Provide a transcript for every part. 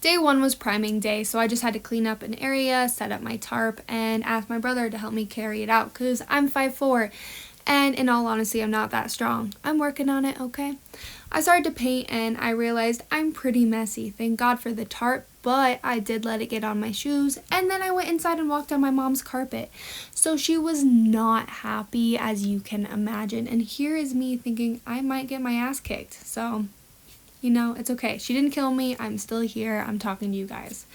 Day 1 was priming day, so I just had to clean up an area, set up my tarp, and ask my brother to help me carry it out because I'm 5'4", and in all honesty, I'm not that strong. I'm working on it, okay? I started to paint and I realized I'm pretty messy. Thank God for the tarp, but I did let it get on my shoes, and then I went inside and walked on my mom's carpet. So she was not happy, as you can imagine, and here is me thinking I might get my ass kicked. So, you know, it's okay. She didn't kill me. I'm still here. I'm talking to you guys.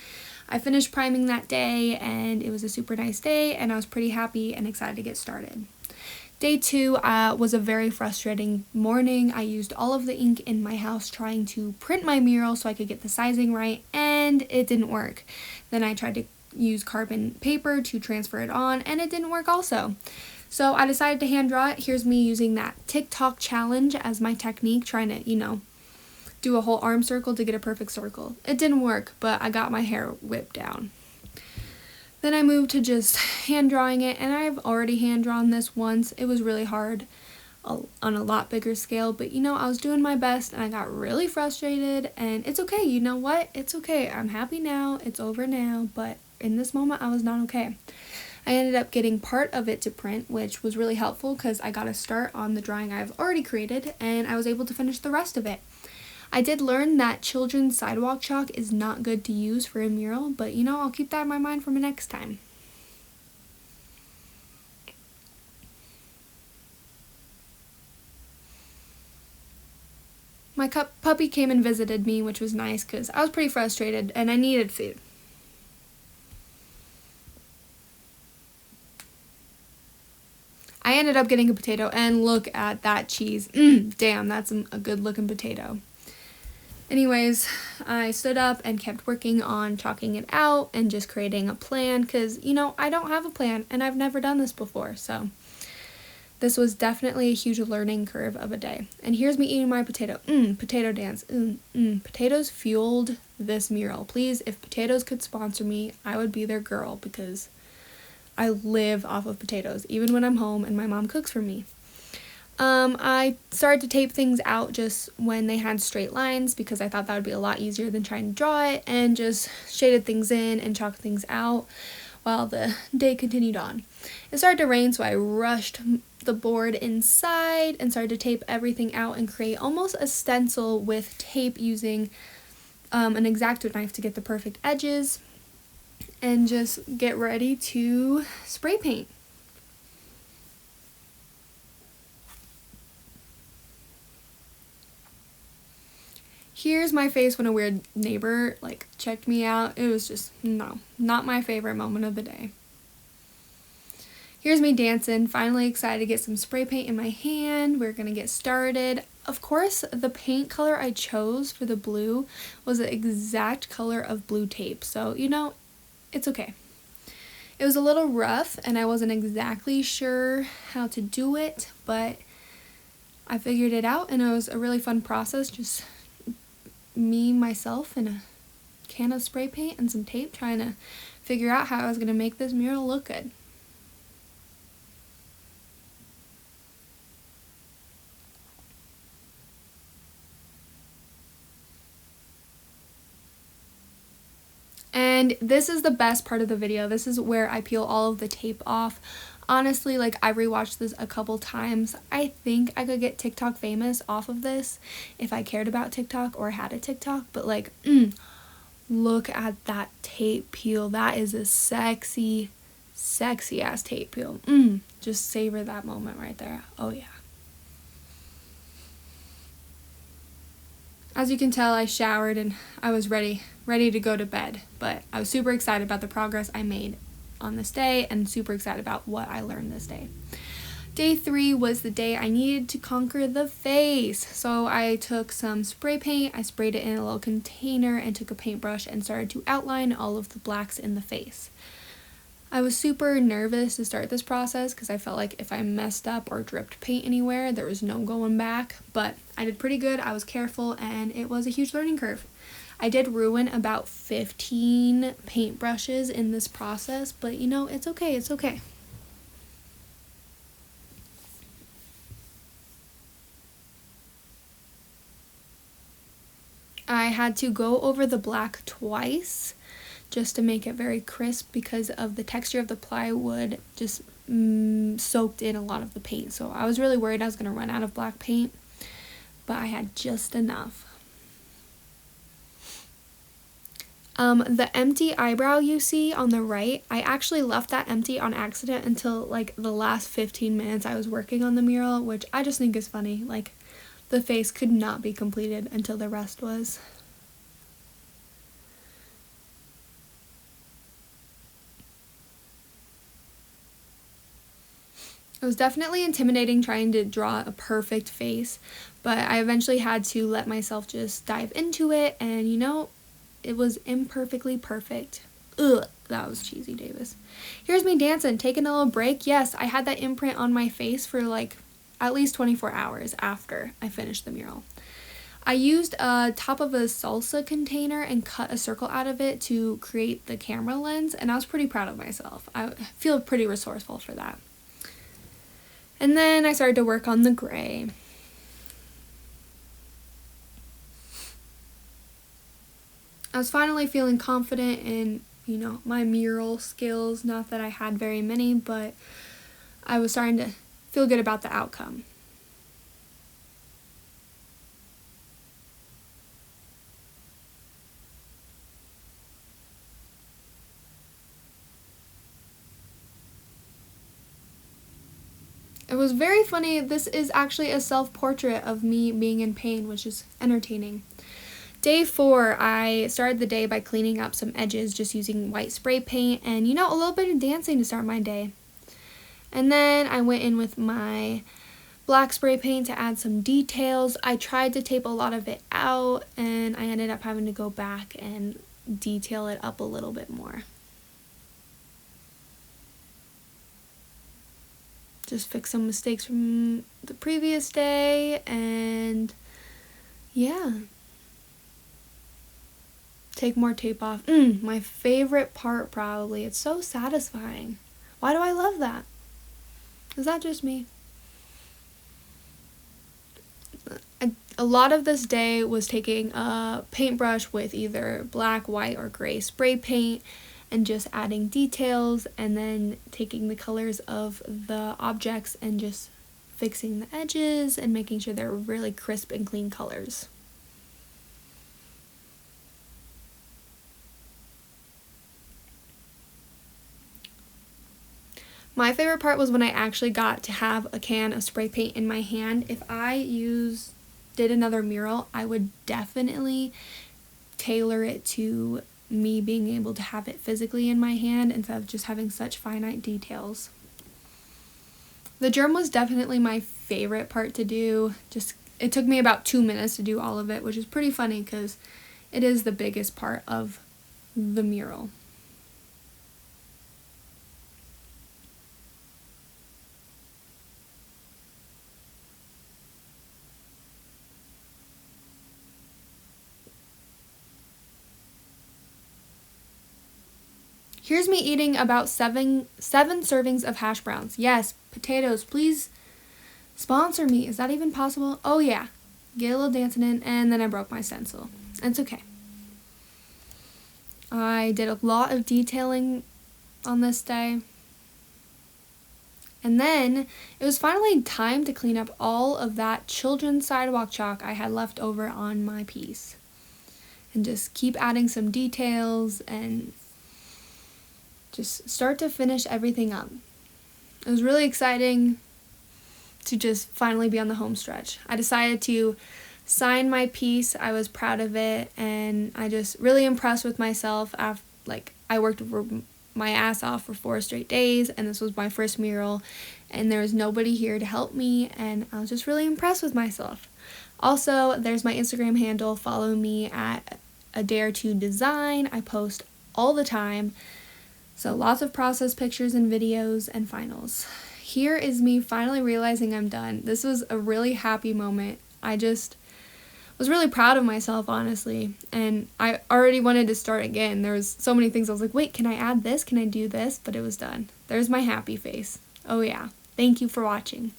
I finished priming that day, and it was a super nice day, and I was pretty happy and excited to get started. Day 2 was a very frustrating morning. I used all of the ink in my house trying to print my mural so I could get the sizing right, and it didn't work. Then I tried to use carbon paper to transfer it on, and it didn't work also. So I decided to hand draw it. Here's me using that TikTok challenge as my technique, trying to, you know, do a whole arm circle to get a perfect circle. It didn't work, but I got my hair whipped down. Then I moved to just hand drawing it, and I've already hand drawn this once. It was really hard on a lot bigger scale, but you know, I was doing my best and I got really frustrated, and it's okay. You know what? It's okay. I'm happy now. It's over now, but in this moment I was not okay. I ended up getting part of it to print, which was really helpful because I got a start on the drawing I've already created, and I was able to finish the rest of it. I did learn that children's sidewalk chalk is not good to use for a mural, but you know, I'll keep that in my mind for my next time. My puppy came and visited me, which was nice because I was pretty frustrated and I needed food. I ended up getting a potato, and look at that cheese. Damn, that's a good looking potato. Anyways, I stood up and kept working on chalking it out and just creating a plan because, you know, I don't have a plan and I've never done this before. So this was definitely a huge learning curve of a day. And here's me eating my potato. Potato dance. Potatoes fueled this mural. Please, if potatoes could sponsor me, I would be their girl because I live off of potatoes, even when I'm home and my mom cooks for me. I started to tape things out just when they had straight lines because I thought that would be a lot easier than trying to draw it, and just shaded things in and chalked things out while the day continued on. It started to rain, so I rushed the board inside and started to tape everything out and create almost a stencil with tape using an X-Acto knife to get the perfect edges, and just get ready to spray paint. Here's my face when a weird neighbor checked me out. It was just, no, not my favorite moment of the day. Here's me dancing, finally excited to get some spray paint in my hand. We're gonna get started. Of course, the paint color I chose for the blue was the exact color of blue tape, so you know, it's okay. It was a little rough and I wasn't exactly sure how to do it, but I figured it out, and it was a really fun process, just me, myself, and a can of spray paint and some tape, trying to figure out how I was going to make this mural look good. And this is the best part of the video. This is where I peel all of the tape off. Honestly, I rewatched this a couple times. I think I could get TikTok famous off of this if I cared about TikTok or had a TikTok, but look at that tape peel. That is a sexy, sexy ass tape peel. Just savor that moment right there. Oh yeah. As you can tell, I showered and I was ready to go to bed, but I was super excited about the progress I made on this day and super excited about what I learned this day. Day 3 was the day I needed to conquer the face. So I took some spray paint, I sprayed it in a little container, and took a paintbrush and started to outline all of the blacks in the face. I was super nervous to start this process because I felt like if I messed up or dripped paint anywhere, there was no going back, but I did pretty good. I was careful, and it was a huge learning curve. I did ruin about 15 paintbrushes in this process, but you know, it's okay, it's okay. I had to go over the black twice just to make it very crisp because of the texture of the plywood just soaked in a lot of the paint. So I was really worried I was going to run out of black paint, but I had just enough. The empty eyebrow you see on the right, I actually left that empty on accident until like the last 15 minutes I was working on the mural, which I just think is funny. Like, the face could not be completed until the rest was. It was definitely intimidating trying to draw a perfect face, but I eventually had to let myself just dive into it, and you know, it was imperfectly perfect. Ugh, that was cheesy, Davis. Here's me dancing, taking a little break. Yes, I had that imprint on my face for like at least 24 hours after I finished the mural. I used a top of a salsa container and cut a circle out of it to create the camera lens, and I was pretty proud of myself. I feel pretty resourceful for that. And then I started to work on the gray. I was finally feeling confident in, you know, my mural skills. Not that I had very many, but I was starting to feel good about the outcome. It was very funny. This is actually a self-portrait of me being in pain, which is entertaining. Day 4, I started the day by cleaning up some edges just using white spray paint and, you know, a little bit of dancing to start my day. And then I went in with my black spray paint to add some details. I tried to tape a lot of it out, and I ended up having to go back and detail it up a little bit more. Just fix some mistakes from the previous day, and yeah. Take more tape off. My favorite part, probably. It's so satisfying. Why do I love that? Is that just me? A lot of this day was taking a paintbrush with either black, white, or gray spray paint and just adding details, and then taking the colors of the objects and just fixing the edges and making sure they're really crisp and clean colors. My favorite part was when I actually got to have a can of spray paint in my hand. If I did another mural, I would definitely tailor it to me being able to have it physically in my hand instead of just having such finite details. The germ was definitely my favorite part to do. It took me about 2 minutes to do all of it, which is pretty funny because it is the biggest part of the mural. Here's me eating about seven servings of hash browns. Yes, potatoes, please sponsor me. Is that even possible? Oh yeah, get a little dancing in, and then I broke my stencil. It's okay. I did a lot of detailing on this day. And then it was finally time to clean up all of that children's sidewalk chalk I had left over on my piece. And just keep adding some details and just start to finish everything up. It was really exciting to just finally be on the home stretch. I decided to sign my piece. I was proud of it, and I just really impressed with myself. I worked my ass off for 4 straight days, and this was my first mural, and there was nobody here to help me, and I was just really impressed with myself. Also, there's my Instagram handle. Follow me at A Dare to Design. I post all the time. So lots of process pictures and videos and finals. Here is me finally realizing I'm done. This was a really happy moment. I just was really proud of myself, honestly. And I already wanted to start again. There was so many things I was like, wait, can I add this? Can I do this? But it was done. There's my happy face. Oh yeah. Thank you for watching.